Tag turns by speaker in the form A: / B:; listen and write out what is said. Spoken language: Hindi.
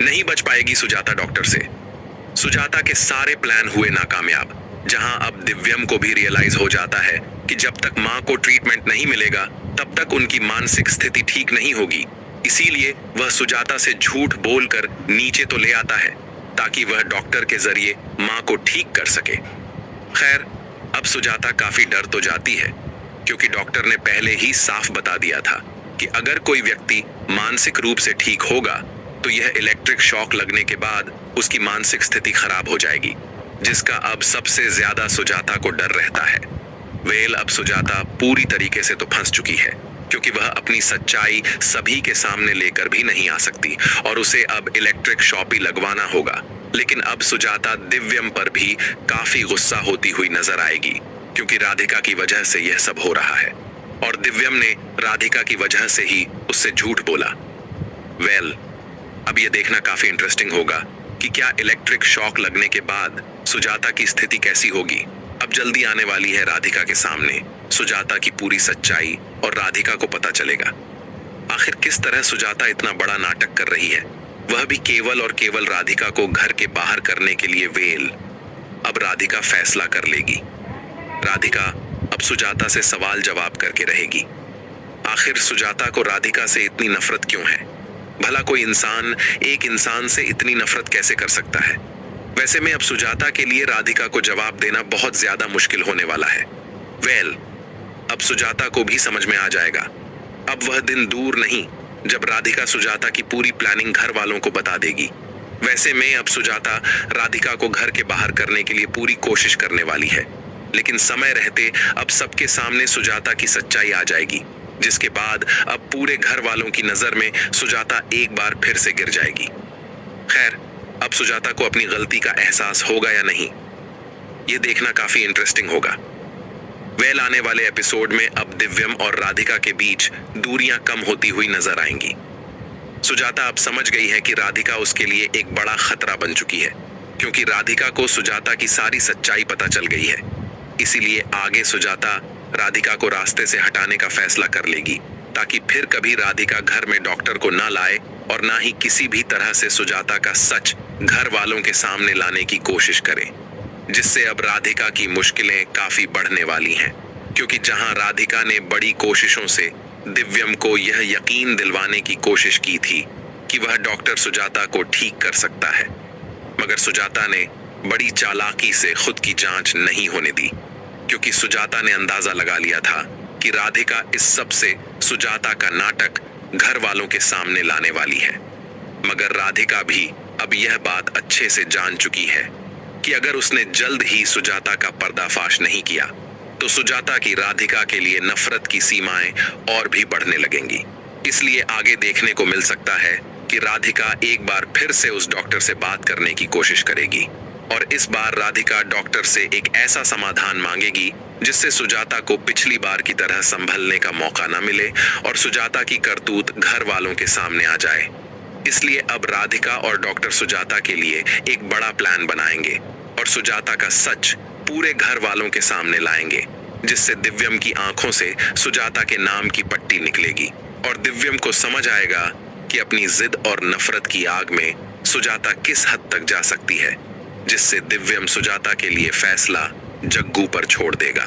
A: नहीं बच पाएगी सुजाता डॉक्टर से। सुजाता के सारे प्लान हुए नाकामयाब, जहां अब दिव्यम को भी रियलाइज हो जाता है कि जब तक मां को ट्रीटमेंट नहीं मिलेगा तब तक उनकी मानसिक स्थिति ठीक नहीं होगी। इसीलिए वह सुजाता से झूठ बोलकर नीचे तो ले आता है ताकि वह डॉक्टर के जरिए मां को ठीक कर सके। खैर, अब सुजाता काफी डर तो जाती है, क्योंकि डॉक्टर ने पहले ही साफ बता दिया था कि अगर कोई व्यक्ति मानसिक रूप से ठीक होगा तो यह इलेक्ट्रिक शॉक लगने के बाद उसकी मानसिक स्थिति खराब हो जाएगी, जिसका अब सबसे ज्यादा सुजाता को डर रहता है। वेल, अब सुजाता पूरी तरीके से तो फंस चुकी है, क्योंकि वह अपनी सच्चाई सभी के सामने लेकर भी नहीं आ सकती और उसे अब इलेक्ट्रिक शॉक ही लगवाना होगा। लेकिन अब सुजाता दिव्यम पर भी काफी गुस्सा होती हुई नजर आएगी, क्योंकि राधिका की वजह से यह सब हो रहा है और दिव्यम ने राधिका की वजह से ही उससे झूठ बोला। वेल, अब यह देखना काफी इंटरेस्टिंग होगा कि क्या इलेक्ट्रिक शॉक लगने के बाद सुजाता की स्थिति कैसी होगी। अब जल्दी आने वाली है राधिका के सामने सुजाता की पूरी सच्चाई और राधिका को पता चलेगा आखिर किस तरह सुजाता इतना बड़ा नाटक कर रही है, वह भी केवल और केवल राधिका को घर के बाहर करने के लिए। वेल, अब राधिका फैसला कर लेगी। राधिका अब सुजाता से सवाल जवाब करके रहेगी। आखिर सुजाता को राधिका से इतनी नफरत क्यों है? भला कोई इंसान एक इंसान से इतनी नफरत कैसे कर सकता है? वैसे में अब सुजाता के लिए राधिका को जवाब देना बहुत ज्यादा मुश्किल होने वाला है। वेल, अब सुजाता को भी समझ में आ जाएगा। अब वह दिन दूर नहीं जब राधिका सुजाता की पूरी प्लानिंग घर वालों को बता देगी। वैसे में अब सुजाता राधिका को घर के बाहर करने के लिए पूरी कोशिश करने वाली है, लेकिन समय रहते अब सबके सामने सुजाता की सच्चाई आ जाएगी, जिसके बाद अब पूरे घर वालों की नजर में सुजाता एक बार फिर से गिर जाएगी। खैर, अब सुजाता को अपनी गलती का एहसास होगा या नहीं, यह देखना काफी इंटरेस्टिंग होगा। वेल, आने वाले एपिसोड में अब दिव्यम और राधिका के बीच दूरियां कम होती हुई नजर आएंगी। सुजाता अब समझ गई है कि राधिका उसके लिए एक बड़ा खतरा बन चुकी है, क्योंकि राधिका को सुजाता की सारी सच्चाई पता चल गई है। इसीलिए आगे सुजाता राधिका को रास्ते से हटाने का फैसला कर लेगी, ताकि फिर कभी राधिका घर में डॉक्टर को ना लाए और ना ही किसी भी तरह से सुजाता का सच घर वालों के सामने लाने की कोशिश करे, जिससे अब राधिका की मुश्किलें काफी बढ़ने वाली हैं। क्योंकि जहां राधिका ने बड़ी कोशिशों से दिव्यम को यह यकीन दिलवाने की कोशिश की थी कि वह डॉक्टर सुजाता को ठीक कर सकता है, मगर सुजाता ने बड़ी चालाकी से खुद की जांच नहीं होने दी, क्योंकि सुजाता ने अंदाजा लगा लिया था कि राधिका इस सब से सुजाता का नाटक घर वालों के सामने लाने वाली है। मगर राधिका भी अब यह बात अच्छे से जान चुकी है कि अगर उसने जल्द ही सुजाता का पर्दाफाश नहीं किया तो सुजाता की राधिका के लिए नफरत की सीमाएं और भी बढ़ने लगेंगी। इसलिए आगे देखने को मिल सकता है कि राधिका एक बार फिर से उस डॉक्टर से बात करने की कोशिश करेगी और इस बार राधिका डॉक्टर से एक ऐसा समाधान मांगेगी जिससे सुजाता को पिछली बार की तरह संभलने का मौका न मिले और सुजाता की करतूत घर वालों के सामने आ जाए। इसलिए अब राधिका और डॉक्टर सुजाता के लिए एक बड़ा प्लान बनाएंगे और सुजाता का सच पूरे घर वालों के सामने लाएंगे, जिससे दिव्यम की आंखों से सुजाता के नाम की पट्टी निकलेगी और दिव्यम को समझ आएगा कि अपनी जिद और नफरत की आग में सुजाता किस हद तक जा सकती है, जिससे दिव्यम सुजाता के लिए फैसला जग्गू पर छोड़ देगा।